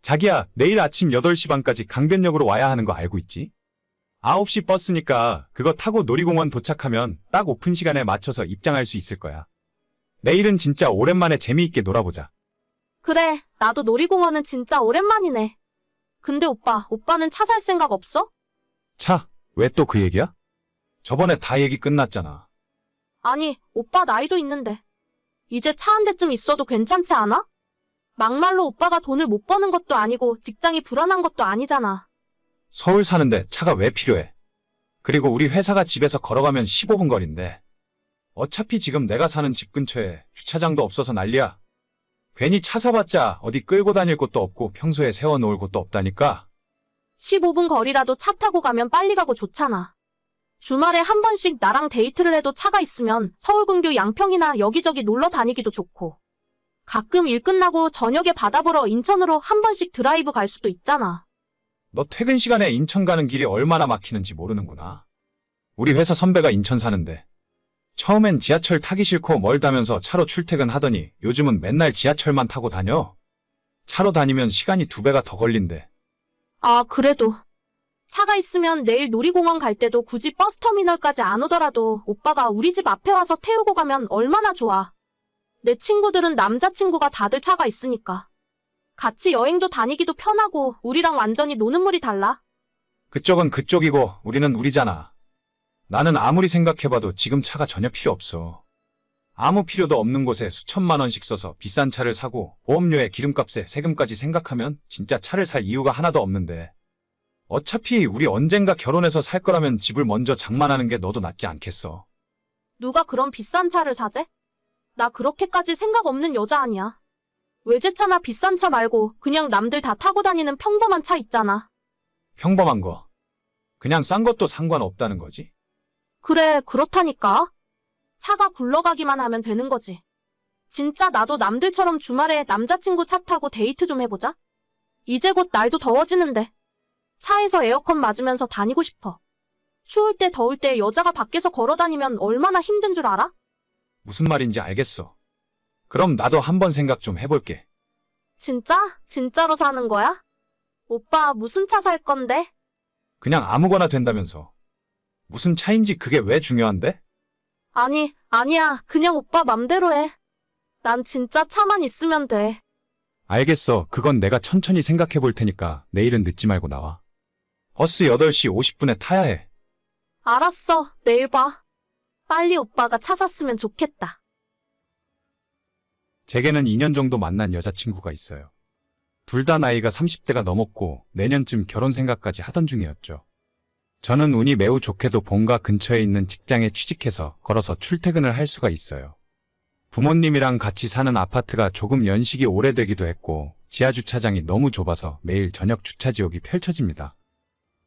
자기야, 내일 아침 8시 반까지 강변역으로 와야 하는 거 알고 있지? 9시 버스니까 그거 타고 놀이공원 도착하면 딱 오픈 시간에 맞춰서 입장할 수 있을 거야. 내일은 진짜 오랜만에 재미있게 놀아보자. 그래, 나도 놀이공원은 진짜 오랜만이네. 근데 오빠는 차 살 생각 없어? 차, 왜 또 그 얘기야? 저번에 다 얘기 끝났잖아. 아니, 오빠 나이도 있는데. 이제 차 한 대쯤 있어도 괜찮지 않아? 막말로 오빠가 돈을 못 버는 것도 아니고 직장이 불안한 것도 아니잖아. 서울 사는데 차가 왜 필요해? 그리고 우리 회사가 집에서 걸어가면 15분 거리인데. 어차피 지금 내가 사는 집 근처에 주차장도 없어서 난리야. 괜히 차 사봤자 어디 끌고 다닐 곳도 없고 평소에 세워놓을 곳도 없다니까. 15분 거리라도 차 타고 가면 빨리 가고 좋잖아. 주말에 한 번씩 나랑 데이트를 해도 차가 있으면 서울 근교 양평이나 여기저기 놀러 다니기도 좋고. 가끔 일 끝나고 저녁에 바다 보러 인천으로 한 번씩 드라이브 갈 수도 있잖아. 너 퇴근 시간에 인천 가는 길이 얼마나 막히는지 모르는구나. 우리 회사 선배가 인천 사는데 처음엔 지하철 타기 싫고 멀다면서 차로 출퇴근하더니 요즘은 맨날 지하철만 타고 다녀. 차로 다니면 시간이 2배가 더 걸린대. 아, 그래도 차가 있으면 내일 놀이공원 갈 때도 굳이 버스터미널까지 안 오더라도 오빠가 우리 집 앞에 와서 태우고 가면 얼마나 좋아. 내 친구들은 남자친구가 다들 차가 있으니까. 같이 여행도 다니기도 편하고 우리랑 완전히 노는 물이 달라. 그쪽은 그쪽이고 우리는 우리잖아. 나는 아무리 생각해봐도 지금 차가 전혀 필요 없어. 아무 필요도 없는 곳에 수천만 원씩 써서 비싼 차를 사고 보험료에 기름값에 세금까지 생각하면 진짜 차를 살 이유가 하나도 없는데. 어차피 우리 언젠가 결혼해서 살 거라면 집을 먼저 장만하는 게 너도 낫지 않겠어? 누가 그런 비싼 차를 사재? 나 그렇게까지 생각 없는 여자 아니야. 외제차나 비싼 차 말고 그냥 남들 다 타고 다니는 평범한 차 있잖아. 평범한 거. 그냥 싼 것도 상관없다는 거지? 그래, 그렇다니까. 차가 굴러가기만 하면 되는 거지. 진짜 나도 남들처럼 주말에 남자친구 차 타고 데이트 좀 해보자. 이제 곧 날도 더워지는데. 차에서 에어컨 맞으면서 다니고 싶어. 추울 때 더울 때 여자가 밖에서 걸어다니면 얼마나 힘든 줄 알아? 무슨 말인지 알겠어. 그럼 나도 한번 생각 좀 해볼게. 진짜? 진짜로 사는 거야? 오빠 무슨 차 살 건데? 그냥 아무거나 된다면서. 무슨 차인지 그게 왜 중요한데? 아니야. 그냥 오빠 맘대로 해. 난 진짜 차만 있으면 돼. 알겠어. 그건 내가 천천히 생각해 볼 테니까 내일은 늦지 말고 나와. 버스 8시 50분에 타야 해. 알았어. 내일 봐. 빨리 오빠가 차 샀으면 좋겠다. 제게는 2년 정도 만난 여자친구가 있어요. 둘 다 나이가 30대가 넘었고 내년쯤 결혼 생각까지 하던 중이었죠. 저는 운이 매우 좋게도 본가 근처에 있는 직장에 취직해서 걸어서 출퇴근을 할 수가 있어요. 부모님이랑 같이 사는 아파트가 조금 연식이 오래되기도 했고 지하 주차장이 너무 좁아서 매일 저녁 주차 지옥이 펼쳐집니다.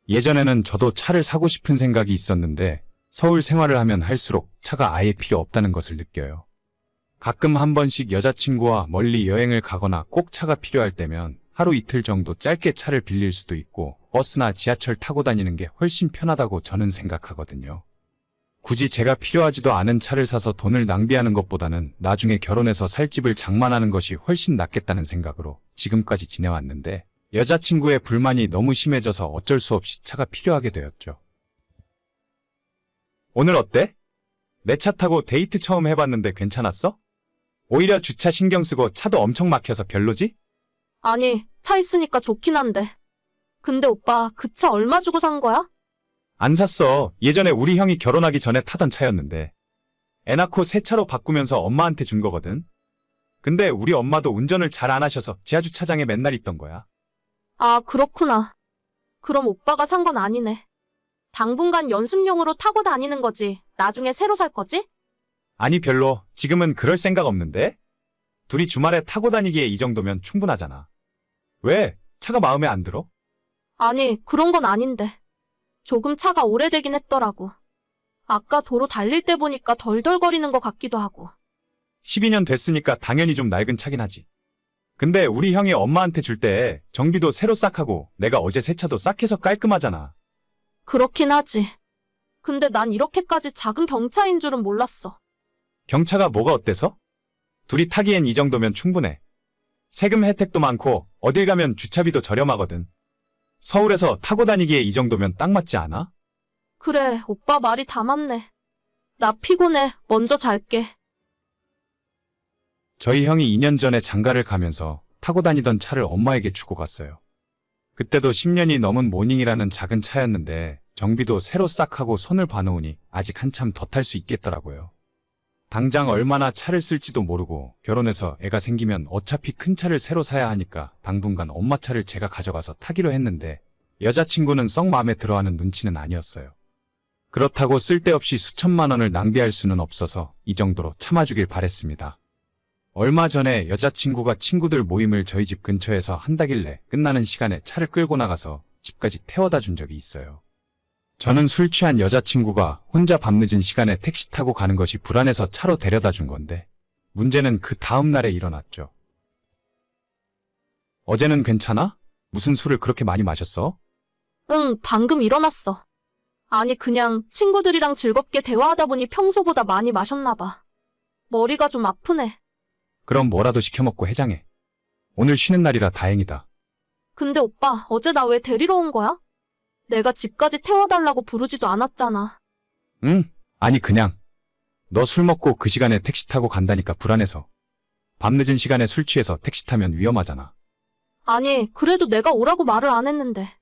예전에는 저도 차를 사고 싶은 생각이 있었는데 서울 생활을 하면 할수록 차가 아예 필요 없다는 것을 느껴요. 가끔 한 번씩 여자친구와 멀리 여행을 가거나 꼭 차가 필요할 때면 하루 이틀 정도 짧게 차를 빌릴 수도 있고 버스나 지하철 타고 다니는 게 훨씬 편하다고 저는 생각하거든요. 굳이 제가 필요하지도 않은 차를 사서 돈을 낭비하는 것보다는 나중에 결혼해서 살 집을 장만하는 것이 훨씬 낫겠다는 생각으로 지금까지 지내왔는데 여자친구의 불만이 너무 심해져서 어쩔 수 없이 차가 필요하게 되었죠. 오늘 어때? 내 차 타고 데이트 처음 해봤는데 괜찮았어? 오히려 주차 신경 쓰고 차도 엄청 막혀서 별로지? 아니, 차 있으니까 좋긴 한데. 근데 오빠, 그 차 얼마 주고 산 거야? 안 샀어. 예전에 우리 형이 결혼하기 전에 타던 차였는데. 애 낳고 새 차로 바꾸면서 엄마한테 준 거거든. 근데 우리 엄마도 운전을 잘 안 하셔서 지하주차장에 맨날 있던 거야. 아, 그렇구나. 그럼 오빠가 산 건 아니네. 당분간 연습용으로 타고 다니는 거지. 나중에 새로 살 거지? 아니 별로. 지금은 그럴 생각 없는데? 둘이 주말에 타고 다니기에 이 정도면 충분하잖아. 왜? 차가 마음에 안 들어? 아니, 그런 건 아닌데. 조금 차가 오래되긴 했더라고. 아까 도로 달릴 때 보니까 덜덜거리는 것 같기도 하고. 12년 됐으니까 당연히 좀 낡은 차긴 하지. 근데 우리 형이 엄마한테 줄 때 정비도 새로 싹 하고 내가 어제 새 차도 싹 해서 깔끔하잖아. 그렇긴 하지. 근데 난 이렇게까지 작은 경차인 줄은 몰랐어. 경차가 뭐가 어때서? 둘이 타기엔 이 정도면 충분해. 세금 혜택도 많고 어딜 가면 주차비도 저렴하거든. 서울에서 타고 다니기에 이 정도면 딱 맞지 않아? 그래, 오빠 말이 다 맞네. 나 피곤해. 먼저 잘게. 저희 형이 2년 전에 장가를 가면서 타고 다니던 차를 엄마에게 주고 갔어요. 그때도 10년이 넘은 모닝이라는 작은 차였는데 정비도 새로 싹 하고 손을 봐놓으니 아직 한참 더 탈 수 있겠더라고요. 당장 얼마나 차를 쓸지도 모르고 결혼해서 애가 생기면 어차피 큰 차를 새로 사야 하니까 당분간 엄마 차를 제가 가져가서 타기로 했는데 여자친구는 썩 마음에 들어하는 눈치는 아니었어요. 그렇다고 쓸데없이 수천만 원을 낭비할 수는 없어서 이 정도로 참아주길 바랬습니다. 얼마 전에 여자친구가 친구들 모임을 저희 집 근처에서 한다길래 끝나는 시간에 차를 끌고 나가서 집까지 태워다 준 적이 있어요. 저는 술 취한 여자친구가 혼자 밤늦은 시간에 택시 타고 가는 것이 불안해서 차로 데려다 준 건데 문제는 그 다음 날에 일어났죠. 어제는 괜찮아? 무슨 술을 그렇게 많이 마셨어? 응, 방금 일어났어. 아니, 그냥 친구들이랑 즐겁게 대화하다 보니 평소보다 많이 마셨나 봐. 머리가 좀 아프네. 그럼 뭐라도 시켜 먹고 해장해. 오늘 쉬는 날이라 다행이다. 근데 오빠, 어제 나 왜 데리러 온 거야? 내가 집까지 태워달라고 부르지도 않았잖아. 응? 아니 그냥 너 술 먹고 그 시간에 택시 타고 간다니까 불안해서. 밤늦은 시간에 술 취해서 택시 타면 위험하잖아. 아니, 그래도 내가 오라고 말을 안 했는데.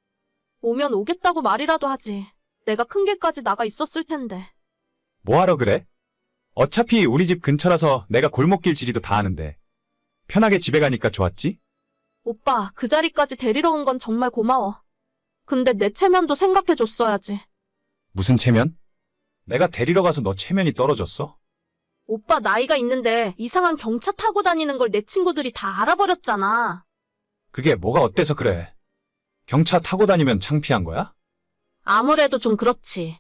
오면 오겠다고 말이라도 하지. 내가 큰 길까지 나가 있었을 텐데. 뭐하러 그래? 어차피 우리 집 근처라서 내가 골목길 지리도 다 아는데. 편하게 집에 가니까 좋았지? 오빠, 그 자리까지 데리러 온 건 정말 고마워. 근데 내 체면도 생각해줬어야지. 무슨 체면? 내가 데리러 가서 너 체면이 떨어졌어? 오빠 나이가 있는데 이상한 경차 타고 다니는 걸 내 친구들이 다 알아버렸잖아. 그게 뭐가 어때서 그래? 경차 타고 다니면 창피한 거야? 아무래도 좀 그렇지.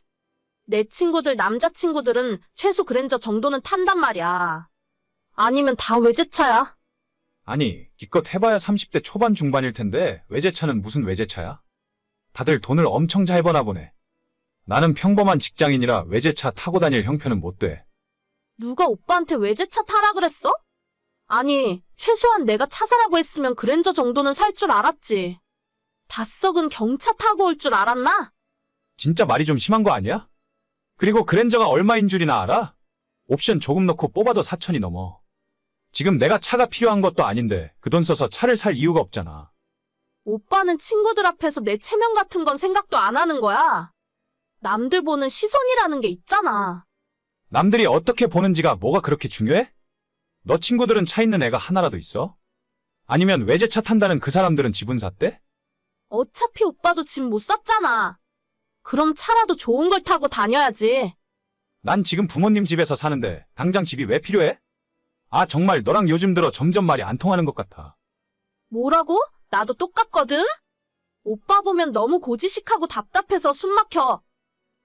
내 친구들 남자친구들은 최소 그랜저 정도는 탄단 말이야. 아니면 다 외제차야. 아니, 기껏 해봐야 30대 초반 중반일 텐데 외제차는 무슨 외제차야? 다들 돈을 엄청 잘 버나 보네. 나는 평범한 직장인이라 외제차 타고 다닐 형편은 못 돼. 누가 오빠한테 외제차 타라 그랬어? 아니, 최소한 내가 차 사라고 했으면 그랜저 정도는 살 줄 알았지. 다 썩은 경차 타고 올 줄 알았나? 진짜 말이 좀 심한 거 아니야? 그리고 그랜저가 얼마인 줄이나 알아? 옵션 조금 넣고 뽑아도 4천이 넘어. 지금 내가 차가 필요한 것도 아닌데 그 돈 써서 차를 살 이유가 없잖아. 오빠는 친구들 앞에서 내 체면 같은 건 생각도 안 하는 거야. 남들 보는 시선이라는 게 있잖아. 남들이 어떻게 보는지가 뭐가 그렇게 중요해? 너 친구들은 차 있는 애가 하나라도 있어? 아니면 외제차 탄다는 그 사람들은 집은 샀대? 어차피 오빠도 집 못 샀잖아. 그럼 차라도 좋은 걸 타고 다녀야지. 난 지금 부모님 집에서 사는데 당장 집이 왜 필요해? 아, 정말 너랑 요즘 들어 점점 말이 안 통하는 것 같아. 뭐라고? 나도 똑같거든? 오빠 보면 너무 고지식하고 답답해서 숨 막혀.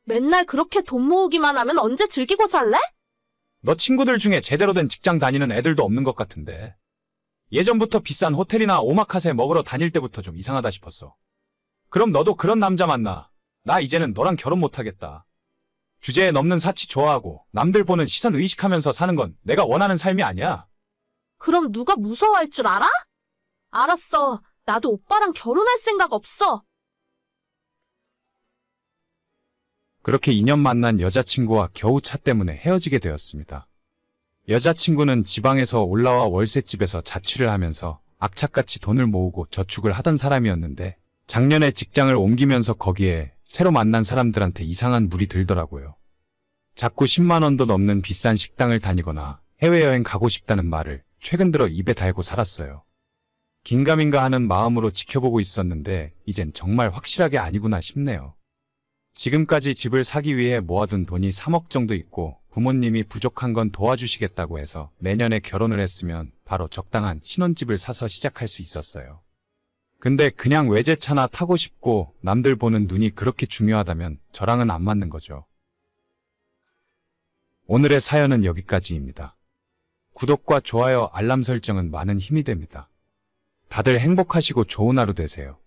맨날 그렇게 돈 모으기만 하면 언제 즐기고 살래? 너 친구들 중에 제대로 된 직장 다니는 애들도 없는 것 같은데. 예전부터 비싼 호텔이나 오마카세 먹으러 다닐 때부터 좀 이상하다 싶었어. 그럼 너도 그런 남자 만나. 나 이제는 너랑 결혼 못하겠다. 주제에 넘는 사치 좋아하고 남들 보는 시선 의식하면서 사는 건 내가 원하는 삶이 아니야. 그럼 누가 무서워할 줄 알아? 알았어. 나도 오빠랑 결혼할 생각 없어. 그렇게 2년 만난 여자친구와 겨우 차 때문에 헤어지게 되었습니다. 여자친구는 지방에서 올라와 월세집에서 자취를 하면서 악착같이 돈을 모으고 저축을 하던 사람이었는데 작년에 직장을 옮기면서 거기에 새로 만난 사람들한테 이상한 물이 들더라고요. 자꾸 10만 원도 넘는 비싼 식당을 다니거나 해외여행 가고 싶다는 말을 최근 들어 입에 달고 살았어요. 긴가민가 하는 마음으로 지켜보고 있었는데 이젠 정말 확실하게 아니구나 싶네요. 지금까지 집을 사기 위해 모아둔 돈이 3억 정도 있고 부모님이 부족한 건 도와주시겠다고 해서 내년에 결혼을 했으면 바로 적당한 신혼집을 사서 시작할 수 있었어요. 근데 그냥 외제차나 타고 싶고 남들 보는 눈이 그렇게 중요하다면 저랑은 안 맞는 거죠. 오늘의 사연은 여기까지입니다. 구독과 좋아요, 알람 설정은 많은 힘이 됩니다. 다들 행복하시고 좋은 하루 되세요.